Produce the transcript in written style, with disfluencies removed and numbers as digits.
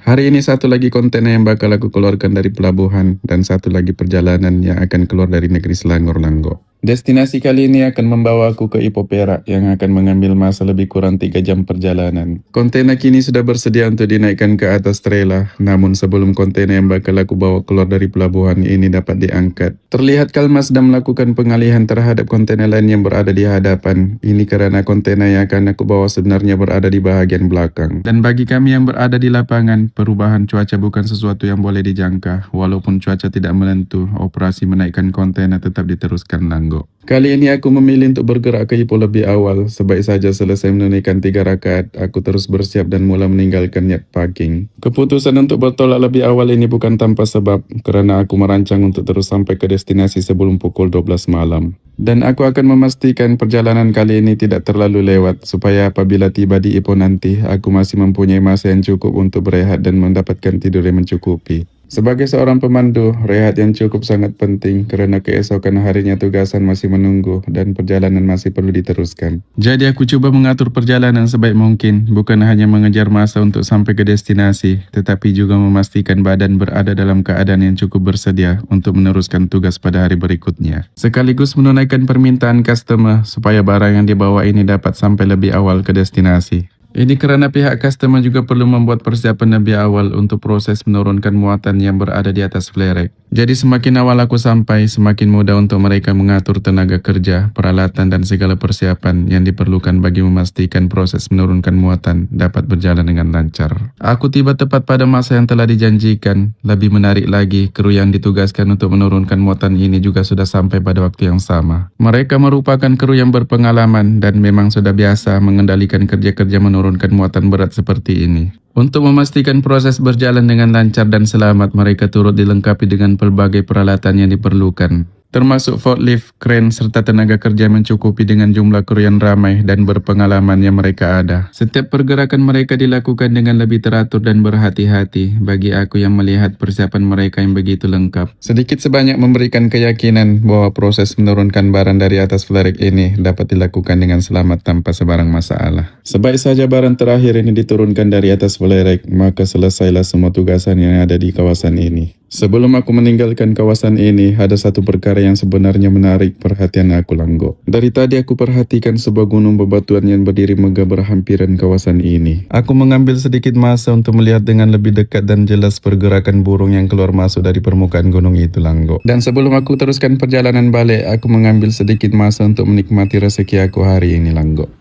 Hari ini satu lagi konten yang bakal aku keluarkan dari pelabuhan dan satu lagi perjalanan yang akan keluar dari negeri Selangor Langgo. Destinasi kali ini akan membawa aku ke Ipoh Perak yang akan mengambil masa lebih kurang 3 jam perjalanan. Kontena kini sudah bersedia untuk dinaikkan ke atas trailer, namun sebelum kontena yang bakal aku bawa keluar dari pelabuhan ini dapat diangkat, terlihat Kalmas sedang melakukan pengalihan terhadap kontena lain yang berada di hadapan. Ini karena kontena yang akan aku bawa sebenarnya berada di bahagian belakang. Dan bagi kami yang berada di lapangan, perubahan cuaca bukan sesuatu yang boleh dijangka. Walaupun cuaca tidak menentu, operasi menaikkan kontena tetap diteruskan Langgo. Kali ini aku memilih untuk bergerak ke Ipoh lebih awal. Sebaik saja selesai menunaikan 3 rakaat, aku terus bersiap dan mulai meninggalkan niat parking. Keputusan untuk bertolak lebih awal ini bukan tanpa sebab, karena aku merancang untuk terus sampai ke destinasi sebelum pukul 12 malam. Dan aku akan memastikan perjalanan kali ini tidak terlalu lewat, supaya apabila tiba di Ipoh nanti, aku masih mempunyai masa yang cukup untuk berehat dan mendapatkan tidur yang mencukupi. Sebagai seorang pemandu, rehat yang cukup sangat penting karena keesokan harinya tugasan masih menunggu dan perjalanan masih perlu diteruskan. Jadi aku coba mengatur perjalanan sebaik mungkin, bukan hanya mengejar masa untuk sampai ke destinasi, tetapi juga memastikan badan berada dalam keadaan yang cukup bersedia untuk meneruskan tugas pada hari berikutnya. Sekaligus menunaikan permintaan customer supaya barang yang dibawa ini dapat sampai lebih awal ke destinasi. Ini karena pihak customer juga perlu membuat persiapan lebih awal untuk proses menurunkan muatan yang berada di atas flare rack. Jadi semakin awal aku sampai, semakin mudah untuk mereka mengatur tenaga kerja, peralatan dan segala persiapan yang diperlukan bagi memastikan proses menurunkan muatan dapat berjalan dengan lancar. Aku tiba tepat pada masa yang telah dijanjikan. Lebih menarik lagi, kru yang ditugaskan untuk menurunkan muatan ini juga sudah sampai pada waktu yang sama. Mereka merupakan kru yang berpengalaman dan memang sudah biasa mengendalikan kerja-kerja menurunkan muatan berat seperti ini. Untuk memastikan proses berjalan dengan lancar dan selamat, mereka turut dilengkapi dengan pelbagai peralatan yang diperlukan, termasuk forklift, crane, serta tenaga kerja mencukupi dengan jumlah kru yang ramai dan berpengalaman yang mereka ada. Setiap pergerakan mereka dilakukan dengan lebih teratur dan berhati-hati. Bagi aku yang melihat persiapan mereka yang begitu lengkap, sedikit sebanyak memberikan keyakinan bahwa proses menurunkan barang dari atas flare rack ini dapat dilakukan dengan selamat tanpa sebarang masalah. Sebaik saja barang terakhir ini diturunkan dari atas flare rack, maka selesailah semua tugasan yang ada di kawasan ini. Sebelum aku meninggalkan kawasan ini, ada satu perkara yang sebenarnya menarik perhatian aku Langgo. Dari tadi aku perhatikan sebuah gunung bebatuan yang berdiri megah berhampiran kawasan ini. Aku mengambil sedikit masa untuk melihat dengan lebih dekat dan jelas pergerakan burung yang keluar masuk dari permukaan gunung itu Langgo. Dan sebelum aku teruskan perjalanan balik, aku mengambil sedikit masa untuk menikmati rezeki aku hari ini Langgo.